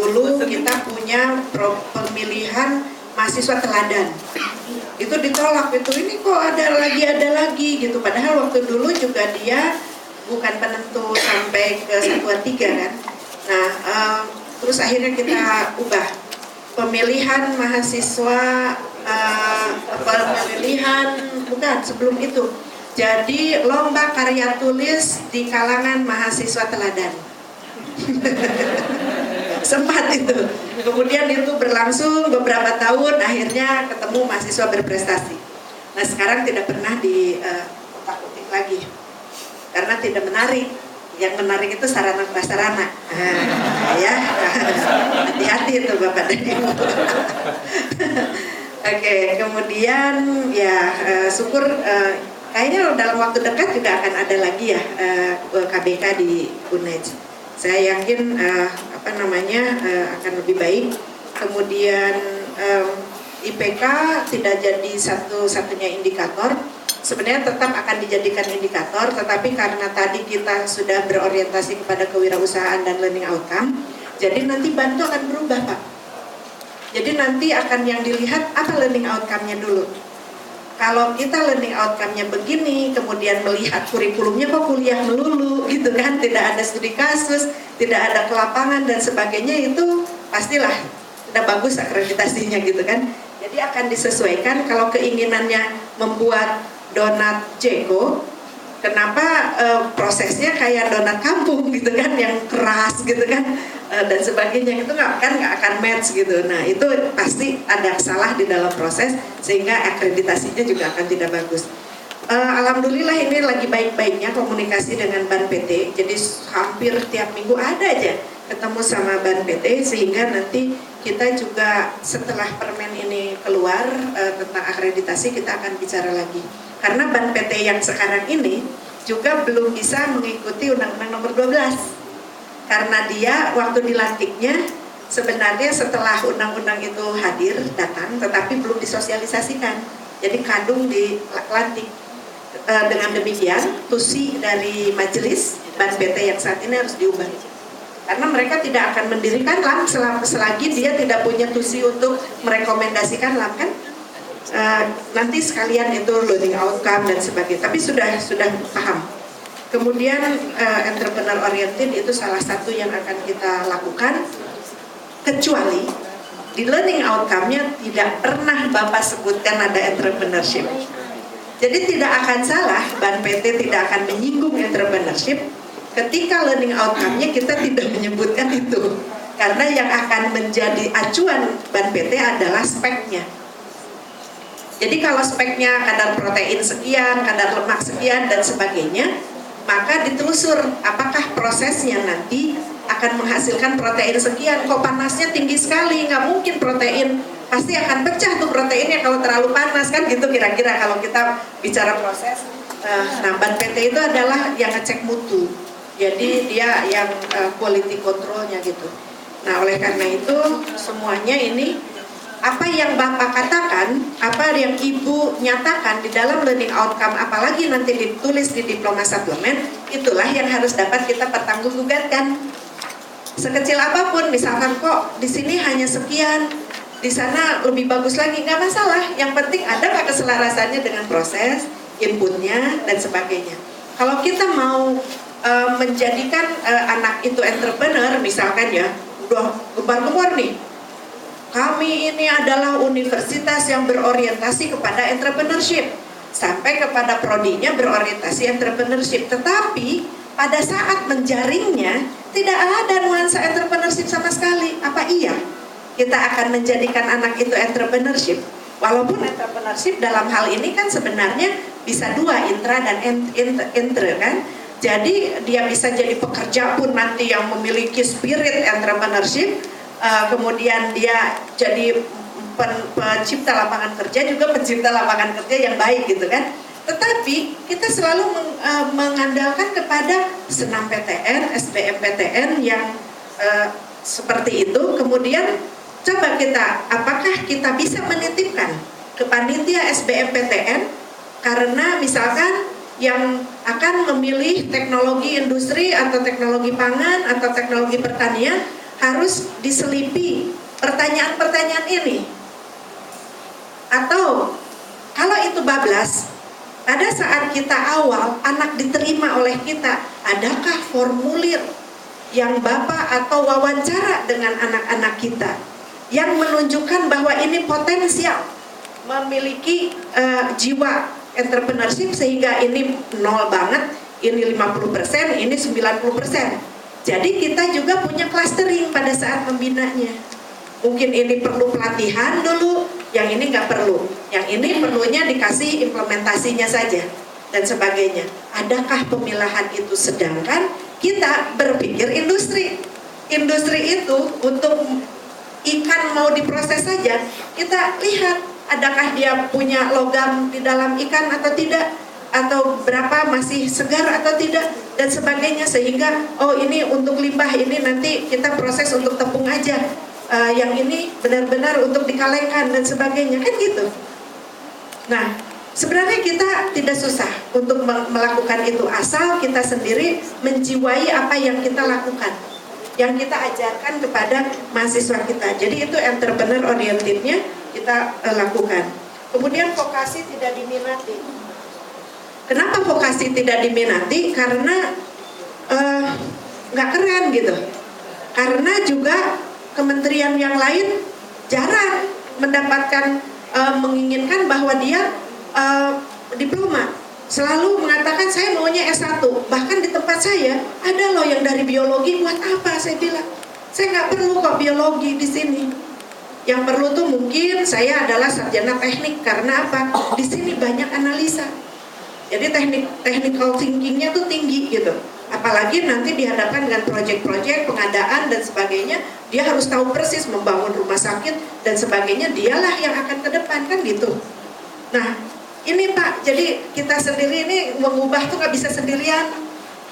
dulu kita punya pemilihan mahasiswa teladan. Itu ditolak, ini kok ada lagi gitu. Padahal waktu dulu juga dia bukan penentu sampai ke satuan 3 kan. Nah, terus akhirnya kita ubah pemilihan mahasiswa, bukan sebelum itu. Jadi lomba karya tulis di kalangan mahasiswa teladan. Sempat itu. Kemudian itu berlangsung beberapa tahun, akhirnya ketemu mahasiswa berprestasi. Nah, sekarang tidak pernah diutak-utik lagi karena tidak menarik. Yang menarik itu sarana prasarana. Ya, hati-hati itu Bapak dan Ibu. Oke, kemudian ya syukur kayaknya dalam waktu dekat juga akan ada lagi ya KBK di UNED. Saya yakin akan lebih baik. Kemudian IPK tidak jadi satu-satunya indikator. Sebenarnya tetap akan dijadikan indikator, tetapi karena tadi kita sudah berorientasi kepada kewirausahaan dan learning outcome, jadi nanti bantu akan berubah Pak. Jadi nanti akan yang dilihat apa learning outcome-nya dulu. Kalau kita learning outcome-nya begini, kemudian melihat kurikulumnya kok kuliah melulu gitu kan, tidak ada studi kasus, tidak ada kelapangan dan sebagainya, itu pastilah tidak bagus akreditasinya gitu kan. Jadi akan disesuaikan. Kalau keinginannya membuat donat Jeko, kenapa prosesnya kayak donat kampung gitu kan, yang keras gitu kan, dan sebagainya, itu nggak akan match gitu. Nah, itu pasti ada salah di dalam proses sehingga akreditasinya juga akan tidak bagus. Alhamdulillah ini lagi baik-baiknya komunikasi dengan Ban PT, jadi hampir tiap minggu ada aja ketemu sama Ban PT, sehingga nanti kita juga setelah permen ini keluar tentang akreditasi, kita akan bicara lagi. Karena Ban PT yang sekarang ini juga belum bisa mengikuti Undang-Undang Nomor 12. Karena dia waktu dilantiknya sebenarnya setelah undang-undang itu hadir, datang, tetapi belum disosialisasikan. Jadi kadung dilantik. Dengan demikian, tusi dari majelis Ban PT yang saat ini harus diubah. Karena mereka tidak akan mendirikan LAM selagi dia tidak punya tusi untuk merekomendasikan LAM kan. Nanti sekalian itu learning outcome dan sebagainya, tapi sudah paham. Kemudian entrepreneur oriented itu salah satu yang akan kita lakukan, kecuali di learning outcome-nya tidak pernah Bapak sebutkan ada entrepreneurship. Jadi tidak akan salah, Ban PT tidak akan menyinggung entrepreneurship ketika learning outcome-nya kita tidak menyebutkan itu. Karena yang akan menjadi acuan Ban PT adalah speknya. Jadi kalau speknya kadar protein sekian, kadar lemak sekian dan sebagainya, maka ditelusur apakah prosesnya nanti akan menghasilkan protein sekian. Kok panasnya tinggi sekali, nggak mungkin protein, pasti akan pecah tuh proteinnya kalau terlalu panas kan gitu kira-kira kalau kita bicara proses. Nah, Ban PT itu adalah yang ngecek mutu, jadi dia yang quality controlnya gitu. Nah, oleh karena itu semuanya ini apa yang Bapak katakan, apa yang Ibu nyatakan di dalam learning outcome, apalagi nanti ditulis di diploma suplemen, itulah yang harus dapat kita pertanggungjawabkan. Sekecil apapun, misalkan kok di sini hanya sekian, di sana lebih bagus lagi, nggak masalah. Yang penting ada nggak keselarasannya dengan proses, inputnya dan sebagainya. Kalau kita mau menjadikan anak itu entrepreneur, misalkan ya, udah gembar-gembar nih. Kami ini adalah universitas yang berorientasi kepada entrepreneurship, sampai kepada prodinya berorientasi entrepreneurship. Tetapi pada saat menjaringnya tidak ada nuansa entrepreneurship sama sekali. Apa iya kita akan menjadikan anak itu entrepreneurship? Walaupun entrepreneurship dalam hal ini kan sebenarnya bisa dua, intra dan intra kan. Jadi dia bisa jadi pekerja pun nanti yang memiliki spirit entrepreneurship. Kemudian dia jadi pencipta lapangan kerja, juga pencipta lapangan kerja yang baik gitu kan. Tetapi kita selalu mengandalkan kepada senam PTN, SBM PTN yang seperti itu. Kemudian coba kita, apakah kita bisa menitipkan ke panitia SBM PTN, karena misalkan yang akan memilih teknologi industri atau teknologi pangan atau teknologi pertanian harus diselipi pertanyaan-pertanyaan ini? Atau kalau itu bablas, pada saat kita awal anak diterima oleh kita, adakah formulir yang Bapak atau wawancara dengan anak-anak kita yang menunjukkan bahwa ini potensial memiliki jiwa entrepreneurship, sehingga ini 0 banget, ini 50%, ini 90%. Jadi kita juga punya clustering pada saat membinanya. Mungkin ini perlu pelatihan dulu, yang ini nggak perlu, yang ini perlunya dikasih implementasinya saja dan sebagainya. Adakah pemilahan itu? Sedangkan kita berpikir industri itu untuk ikan mau diproses saja, kita lihat adakah dia punya logam di dalam ikan atau tidak, atau berapa masih segar atau tidak, dan sebagainya. Sehingga oh ini untuk limbah, ini nanti kita proses untuk tepung aja, yang ini benar-benar untuk dikalengkan dan sebagainya, kan gitu. Nah, sebenarnya kita tidak susah untuk melakukan itu, asal kita sendiri menjiwai apa yang kita lakukan, yang kita ajarkan kepada mahasiswa kita. Jadi itu entrepreneur orientednya kita lakukan. Kemudian vokasi tidak diminati. Kenapa vokasi tidak diminati? Karena nggak keren gitu. Karena juga kementerian yang lain jarang mendapatkan menginginkan bahwa dia diploma. Selalu mengatakan saya maunya S1. Bahkan di tempat saya ada loh yang dari biologi. Buat apa? Saya bilang saya nggak perlu kok biologi di sini. Yang perlu tuh mungkin saya adalah sarjana teknik. Karena apa? Di sini banyak analisa. Jadi technical thinkingnya tuh tinggi gitu. Apalagi nanti dihadapkan dengan proyek-proyek pengadaan dan sebagainya, dia harus tahu persis membangun rumah sakit dan sebagainya. Dialah yang akan ke depan, kan gitu. Nah, ini Pak, jadi kita sendiri ini mengubah tuh nggak bisa sendirian.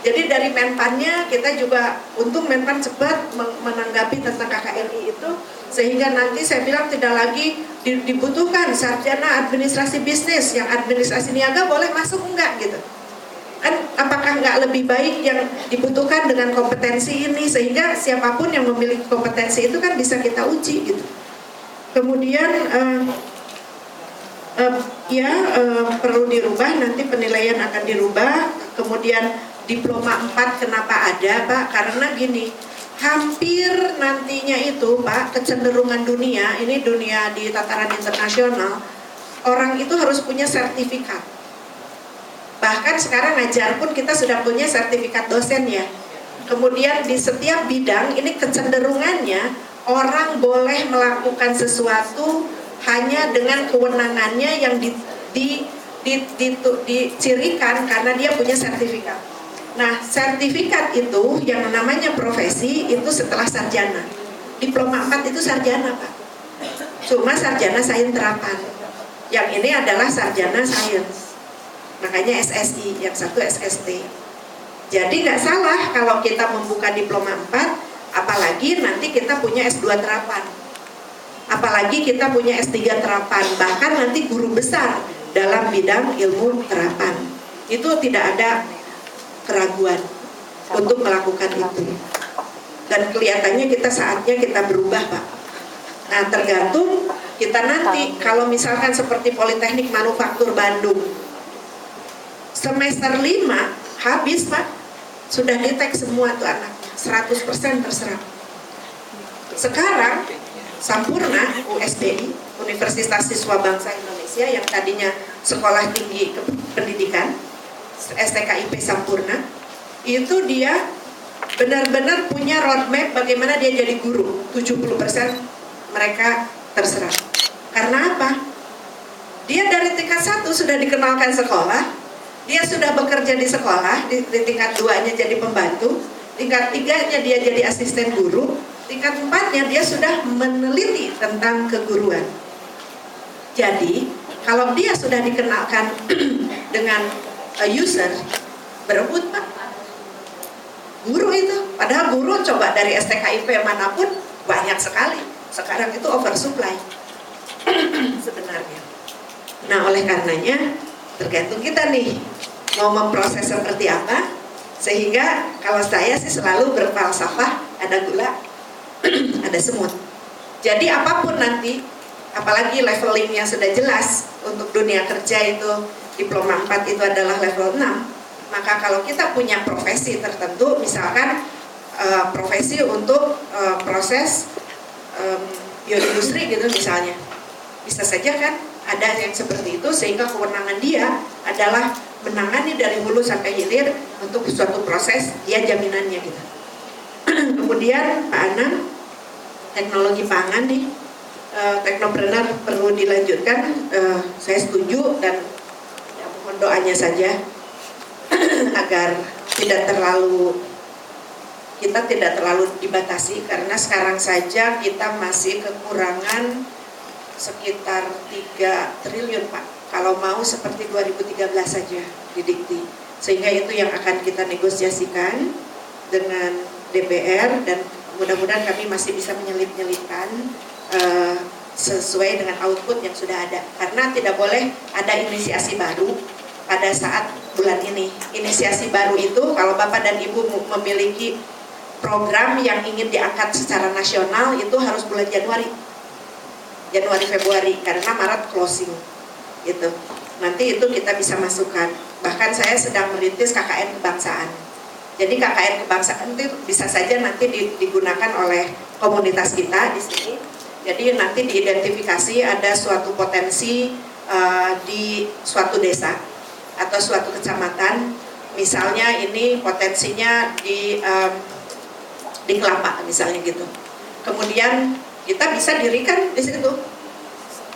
Jadi dari Menpannya kita juga, untung Menpan cepat menanggapi tentang KKRI itu, sehingga nanti saya bilang tidak lagi dibutuhkan sarjana administrasi bisnis, yang administrasi niaga boleh masuk enggak gitu. Kan apakah nggak lebih baik yang dibutuhkan dengan kompetensi ini, sehingga siapapun yang memiliki kompetensi itu kan bisa kita uji gitu. Kemudian perlu dirubah, nanti penilaian akan dirubah. Kemudian diploma 4 kenapa ada Pak? Karena gini, hampir nantinya itu Pak, kecenderungan dunia, ini dunia di tataran internasional, orang itu harus punya sertifikat. Bahkan sekarang ngajar pun kita sudah punya sertifikat dosen ya. Kemudian di setiap bidang ini kecenderungannya orang boleh melakukan sesuatu hanya dengan kewenangannya yang dicirikan karena dia punya sertifikat. Nah, sertifikat itu yang namanya profesi itu setelah sarjana. Diploma 4 itu sarjana Pak. Cuma sarjana sains terapan. Yang ini adalah sarjana sains. Makanya SSI, yang satu SST. Jadi nggak salah kalau kita membuka diploma 4, apalagi nanti kita punya S2 terapan. Apalagi kita punya S3 terapan, bahkan nanti guru besar dalam bidang ilmu terapan. Itu tidak ada keraguan untuk melakukan itu. Dan kelihatannya kita saatnya kita berubah Pak. Nah, tergantung kita nanti, kalau misalkan seperti Politeknik Manufaktur Bandung, semester 5 habis Pak, sudah ditek semua tuh anaknya, 100% terserap. Sekarang Sampurna USBI, Universitas Siswa Bangsa Indonesia, yang tadinya sekolah tinggi pendidikan, STKIP Sampurna, itu dia benar-benar punya roadmap bagaimana dia jadi guru. 70% mereka terserap. Karena apa? Dia dari tingkat 1 sudah dikenalkan sekolah, dia sudah bekerja di sekolah, di tingkat 2-nya jadi pembantu, tingkat 3-nya dia jadi asisten guru, tingkat 4-nya dia sudah meneliti tentang keguruan. Jadi kalau dia sudah dikenalkan dengan user, berebut Pak guru itu. Padahal guru coba dari STKIP manapun banyak sekali. Sekarang itu oversupply sebenarnya. Nah, oleh karenanya tergantung kita nih mau memproses seperti apa. Sehingga kalau saya sih selalu berfalsafah, ada gula ada semut. Jadi apapun nanti, apalagi levelingnya sudah jelas, untuk dunia kerja itu diploma 4 itu adalah level 6, maka kalau kita punya profesi tertentu, misalkan profesi untuk proses bioindustri gitu misalnya, bisa saja kan ada yang seperti itu, sehingga kewenangan dia adalah menangani dari hulu sampai hilir untuk suatu proses, dia jaminannya gitu. Kemudian Pak Anang, teknologi pangan nih, teknopreneur perlu dilanjutkan, saya setuju, dan ya, mohon doanya saja agar kita tidak terlalu dibatasi, karena sekarang saja kita masih kekurangan sekitar 3 triliun Pak, kalau mau seperti 2013 saja di Dikti, sehingga itu yang akan kita negosiasikan dengan DPR, dan mudah-mudahan kami masih bisa menyelip-nyelipkan sesuai dengan output yang sudah ada, karena tidak boleh ada inisiasi baru pada saat bulan ini. Inisiasi baru itu kalau Bapak dan Ibu memiliki program yang ingin diangkat secara nasional, itu harus bulan Januari Februari, karena Maret closing gitu. Nanti itu kita bisa masukkan. Bahkan saya sedang merintis KKN kebangsaan. Jadi KKN kebangsaan itu bisa saja nanti digunakan oleh komunitas kita di sini. Jadi nanti diidentifikasi ada suatu potensi di suatu desa atau suatu kecamatan. Misalnya ini potensinya di kelapa misalnya gitu. Kemudian kita bisa dirikan di situ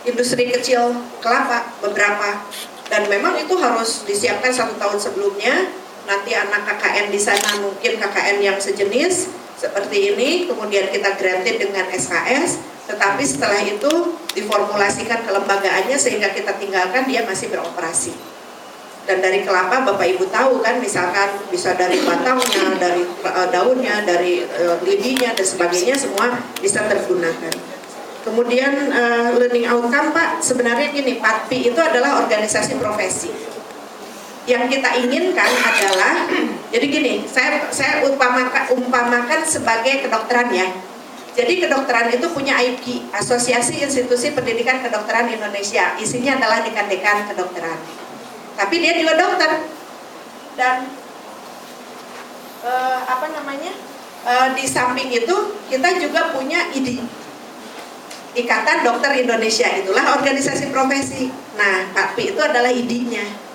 industri kecil kelapa beberapa, dan memang itu harus disiapkan 1 tahun sebelumnya. Nanti anak KKN di sana mungkin KKN yang sejenis seperti ini, kemudian kita granted dengan SKS, tetapi setelah itu diformulasikan kelembagaannya sehingga kita tinggalkan dia masih beroperasi. Dan dari kelapa Bapak Ibu tahu kan, misalkan bisa dari batangnya, dari daunnya, dari lidinya dan sebagainya, semua bisa tergunakan. Kemudian learning outcome Pak, sebenarnya gini, PATPI itu adalah organisasi profesi. Yang kita inginkan adalah, jadi gini, saya umpamakan sebagai kedokteran ya. Jadi kedokteran itu punya AIPKI, Asosiasi Institusi Pendidikan Kedokteran Indonesia. Isinya adalah dekan-dekan kedokteran. Tapi dia juga dokter. Dan di samping itu kita juga punya IDI, Ikatan Dokter Indonesia, itulah organisasi profesi. Nah, PATPI itu adalah ID-nya.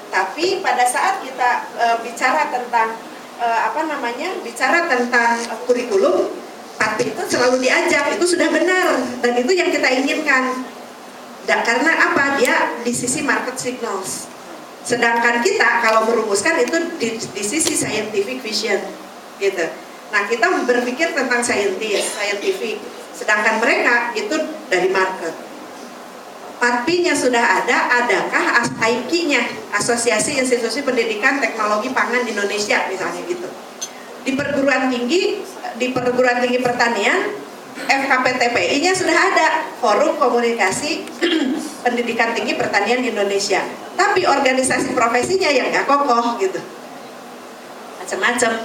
Tapi pada saat kita bicara tentang bicara tentang kurikulum, PATPI itu selalu diajak, itu sudah benar, dan itu yang kita inginkan. Karena apa? Dia di sisi market signals. Sedangkan kita kalau merumuskan itu di sisi scientific vision, gitu. Nah, kita berpikir tentang scientific, sedangkan mereka itu dari market. PATPI-nya sudah ada, adakah AIPKI-nya, Asosiasi Institusi Pendidikan Teknologi Pangan Indonesia misalnya gitu. Di perguruan tinggi pertanian, FKPTPI-nya sudah ada, Forum Komunikasi Pendidikan Tinggi Pertanian Indonesia. Tapi organisasi profesinya yang nggak kokoh gitu, macam-macam.